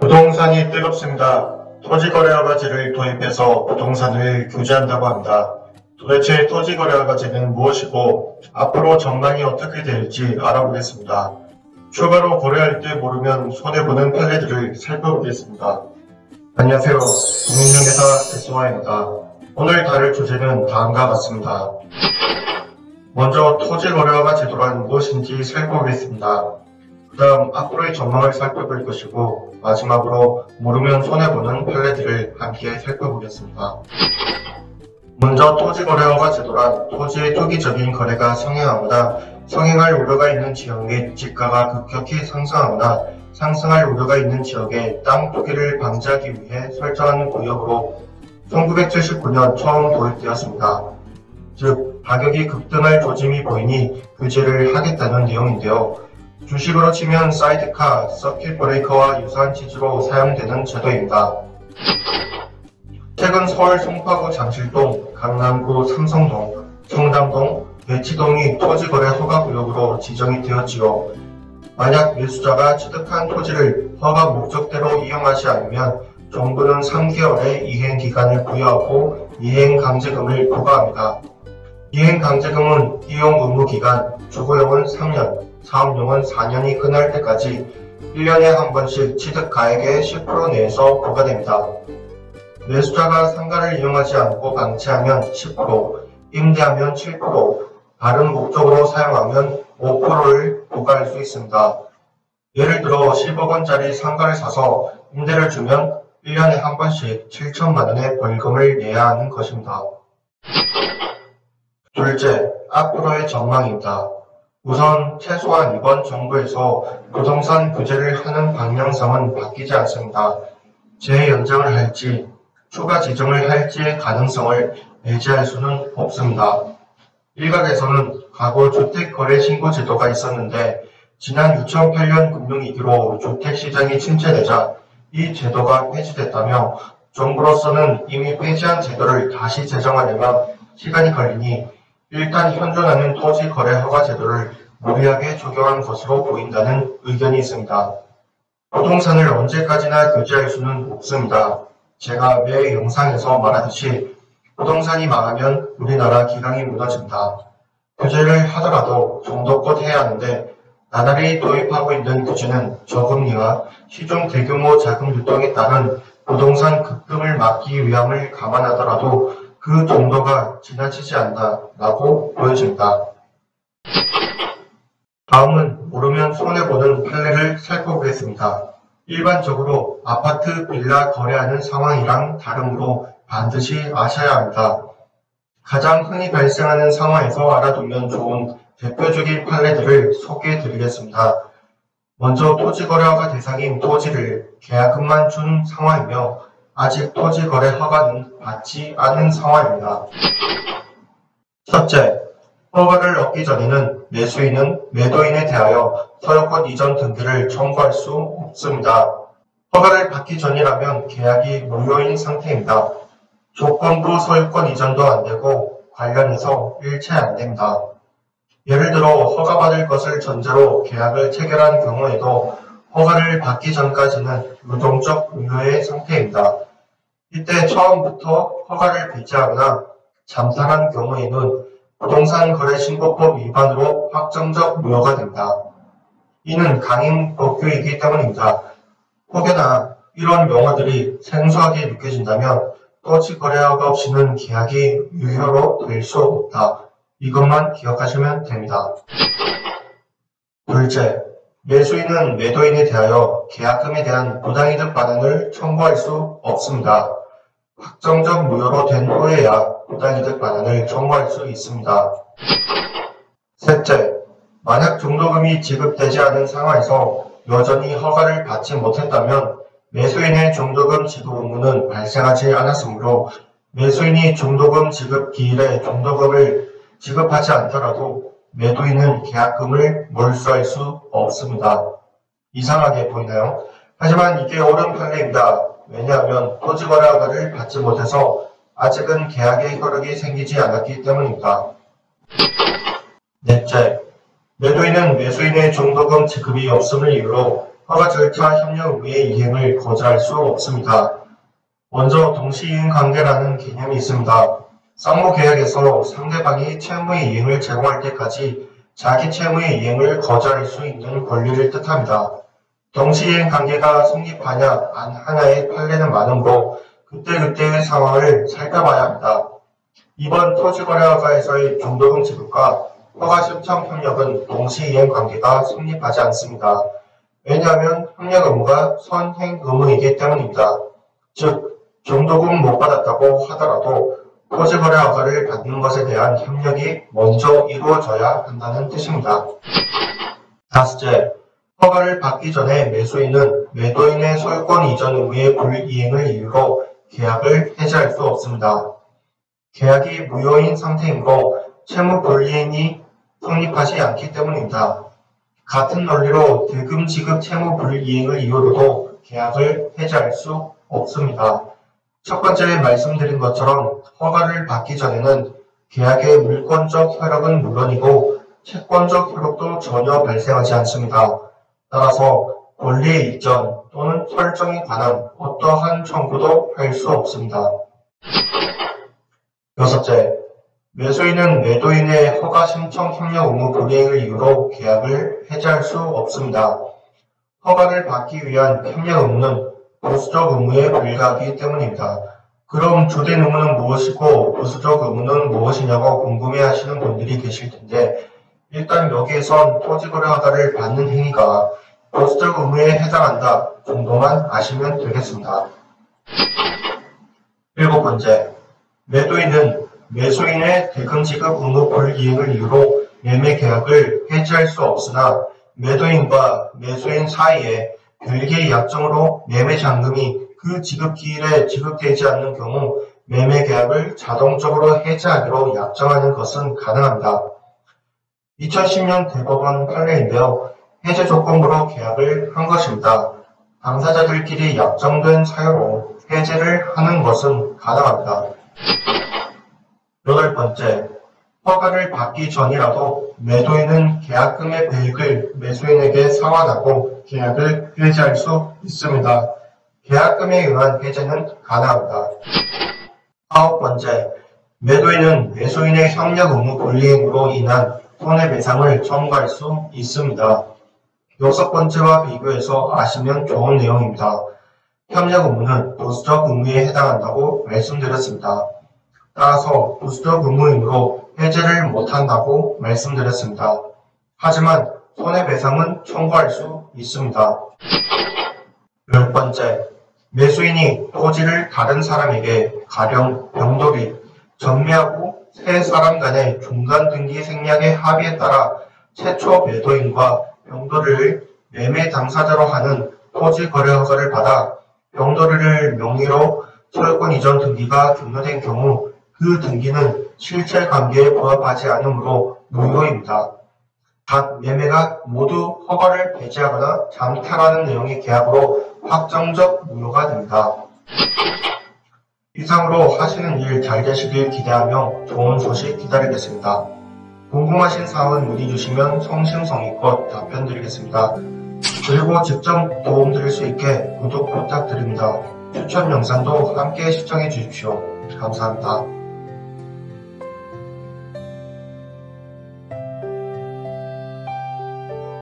부동산이 뜨겁습니다. 토지거래허가제를 도입해서 부동산을 규제한다고 합니다. 도대체 토지거래허가제는 무엇이고 앞으로 전망이 어떻게 될지 알아보겠습니다. 추가로 거래할 때 모르면 손해보는 판례들을 살펴보겠습니다. 안녕하세요. 국민중개사 SY입니다. 오늘 다룰 주제는 다음과 같습니다. 먼저 토지거래허가 제도란 무엇인지 살펴보겠습니다. 그 다음 앞으로의 전망을 살펴볼 것이고 마지막으로 모르면 손해보는 판례들을 함께 살펴보겠습니다. 먼저 토지거래허가 제도란 토지의 투기적인 거래가 성행하거나 성행할 우려가 있는 지역 및 지가가 급격히 상승하거나 상승할 우려가 있는 지역에 땅 투기를 방지하기 위해 설정하는 구역으로 1979년 처음 도입되었습니다. 즉 가격이 급등할 조짐이 보이니 규제를 하겠다는 내용인데요. 주식으로 치면 사이드카, 서킷 브레이커와 유사한 취지로 사용되는 제도입니다. 최근 서울 송파구 장실동, 강남구 삼성동, 청담동, 대치동이 토지거래 허가구역으로 지정이 되었지요. 만약 매수자가 취득한 토지를 허가 목적대로 이용하지 않으면 정부는 3개월의 이행기간을 부여하고 이행강제금을 부과합니다. 이행강제금은 이용 의무기간, 주거용은 3년, 사업용은 4년이 끝날 때까지 1년에 한 번씩 취득가액의 10% 내에서 부과됩니다. 매수자가 상가를 이용하지 않고 방치하면 10%, 임대하면 7%, 다른 목적으로 사용하면 5%를 부과할 수 있습니다. 예를 들어 10억원짜리 상가를 사서 임대를 주면 1년에 한 번씩 7천만원의 벌금을 내야 하는 것입니다. 둘째, 앞으로의 전망입니다. 우선 최소한 이번 정부에서 부동산 규제를 하는 방향성은 바뀌지 않습니다. 재연장을 할지 추가 지정을 할지의 가능성을 배제할 수는 없습니다. 일각에서는 과거 주택거래신고제도가 있었는데 지난 2008년 금융위기로 주택시장이 침체되자 이 제도가 폐지됐다며 정부로서는 이미 폐지한 제도를 다시 제정하려면 시간이 걸리니 일단 현존하는 토지거래허가 제도를 무리하게 적용한 것으로 보인다는 의견이 있습니다. 부동산을 언제까지나 규제할 수는 없습니다. 제가 매 영상에서 말하듯이 부동산이 망하면 우리나라 기강이 무너집니다. 규제를 하더라도 정도껏 해야 하는데 나날이 도입하고 있는 규제는 저금리와 시중 대규모 자금 유동에 따른 부동산 급등을 막기 위함을 감안하더라도 그 정도가 지나치지 않나라고 보여집니다. 다음은 모르면 손해보는 판례를 살펴보겠습니다. 일반적으로 아파트, 빌라 거래하는 상황이랑 다르므로 반드시 아셔야 합니다. 가장 흔히 발생하는 상황에서 알아두면 좋은 대표적인 판례들을 소개해드리겠습니다. 먼저 토지거래허가 대상인 토지를 계약금만 준 상황이며 아직 토지거래 허가는 받지 않은 상황입니다. 첫째, 허가를 얻기 전에는 매수인은 매도인에 대하여 소유권 이전 등기를 청구할 수 없습니다. 허가를 받기 전이라면 계약이 무효인 상태입니다. 조건부 소유권 이전도 안되고 관련해서 일체 안됩니다. 예를 들어 허가받을 것을 전제로 계약을 체결한 경우에도 허가를 받기 전까지는 유동적 무효의 상태입니다. 이때 처음부터 허가를 배제하거나 잠탈한 경우에는 부동산거래신고법 위반으로 확정적 무효가 됩니다. 이는 강행법규이기 때문입니다. 혹여나 이런 용어들이 생소하게 느껴진다면 토지거래허가 없이는 계약이 유효로 될 수 없다. 이것만 기억하시면 됩니다. 둘째, 매수인은 매도인에 대하여 계약금에 대한 부당이득 반환을 청구할 수 없습니다. 확정적 무효로 된 후에야 부당이득 반환을 청구할 수 있습니다. 셋째, 만약 중도금이 지급되지 않은 상황에서 여전히 허가를 받지 못했다면 매수인의 중도금 지급 의무는 발생하지 않았으므로 매수인이 중도금 지급 기일에 중도금을 지급하지 않더라도 매도인은 계약금을 몰수할 수 없습니다. 이상하게 보이나요? 하지만 이게 옳은 판례입니다. 왜냐하면 토지거래허가를 받지 못해서 아직은 계약의 효력이 생기지 않았기 때문입니다. 넷째, 매도인은 매수인의 중도금 지급이 없음을 이유로 허가 절차 협력 의무의 이행을 거절할 수 없습니다. 먼저 동시이행 관계라는 개념이 있습니다. 상호계약에서 상대방이 채무의 이행을 제공할 때까지 자기 채무의 이행을 거절할 수 있는 권리를 뜻합니다. 동시이행 관계가 성립하냐 안 하냐의 판례는 많으므로 그때그때의 상황을 살펴봐야 합니다. 이번 토지거래허가에서의 중도금 지급과 허가 신청 협력은 동시이행 관계가 성립하지 않습니다. 왜냐하면 협력 의무가 선행 의무이기 때문입니다. 즉, 중도금 못 받았다고 하더라도 토지거래 허가를 받는 것에 대한 협력이 먼저 이루어져야 한다는 뜻입니다. 다섯째, 허가를 받기 전에 매수인은 매도인의 소유권 이전 의무의 불이행을 이유로 계약을 해지할 수 없습니다. 계약이 무효인 상태이므로 채무 불이행이 성립하지 않기 때문입니다. 같은 논리로 대금 지급 채무 불이행을 이유로도 계약을 해지할 수 없습니다. 첫 번째 말씀드린 것처럼 허가를 받기 전에는 계약의 물권적 효력은 물론이고 채권적 효력도 전혀 발생하지 않습니다. 따라서 권리의 이전 또는 설정에 관한 어떠한 청구도 할 수 없습니다. 여섯째, 매수인은 매도인의 허가 신청 협력 의무 불이행을 이유로 계약을 해지할 수 없습니다. 허가를 받기 위한 협력 의무는 부수적 의무에 불과하기 때문입니다. 그럼 주된 의무는 무엇이고 부수적 의무는 무엇이냐고 궁금해하시는 분들이 계실 텐데 일단 여기에선 토지거래 허가를 받는 행위가 부수적 의무에 해당한다 정도만 아시면 되겠습니다. 일곱 번째, 매도인은 매수인의 대금 지급 의무 불이행을 이유로 매매 계약을 해지할 수 없으나 매도인과 매수인 사이에 별개의 약정으로 매매 잔금이 그 지급 기일에 지급되지 않는 경우 매매 계약을 자동적으로 해지하기로 약정하는 것은 가능합니다. 2010년 대법원 판례인데요. 해제 조건부로 계약을 한 것입니다. 당사자들끼리 약정된 사유로 해제를 하는 것은 가능합니다. 여덟 번째, 허가를 받기 전이라도 매도인은 계약금의 배액을 매수인에게 상환하고 계약을 해지할 수 있습니다. 계약금에 의한 해제는 가능합니다. 아홉 번째, 매도인은 매수인의 협력 의무 불이행으로 인한 손해배상을 청구할 수 있습니다. 여섯 번째와 비교해서 아시면 좋은 내용입니다. 협력 의무는 부수적 의무에 해당한다고 말씀드렸습니다. 따라서 부수적 의무이므로 해제를 못한다고 말씀드렸습니다. 하지만 손해배상은 청구할 수 있습니다. 열 번째, 매수인이 토지를 다른 사람에게 가령 병돌이 전매하고 세 사람 간의 중간 등기 생략의 합의에 따라 최초 매도인과 병돌이를 매매 당사자로 하는 토지 거래 허가를 받아 병돌이를 명의로 소유권 이전 등기가 종료된 경우 그 등기는 실체 관계에 부합하지 않으므로 무효입니다. 각 매매가 모두 허가를 배제하거나 잠탈하는 내용의 계약으로 확정적 무효가 됩니다. 이상으로 하시는 일 잘 되시길 기대하며 좋은 소식 기다리겠습니다. 궁금하신 사항은 문의 주시면 성심성의껏 답변 드리겠습니다. 그리고 직접 도움 드릴 수 있게 구독 부탁드립니다. 추천 영상도 함께 시청해 주십시오. 감사합니다.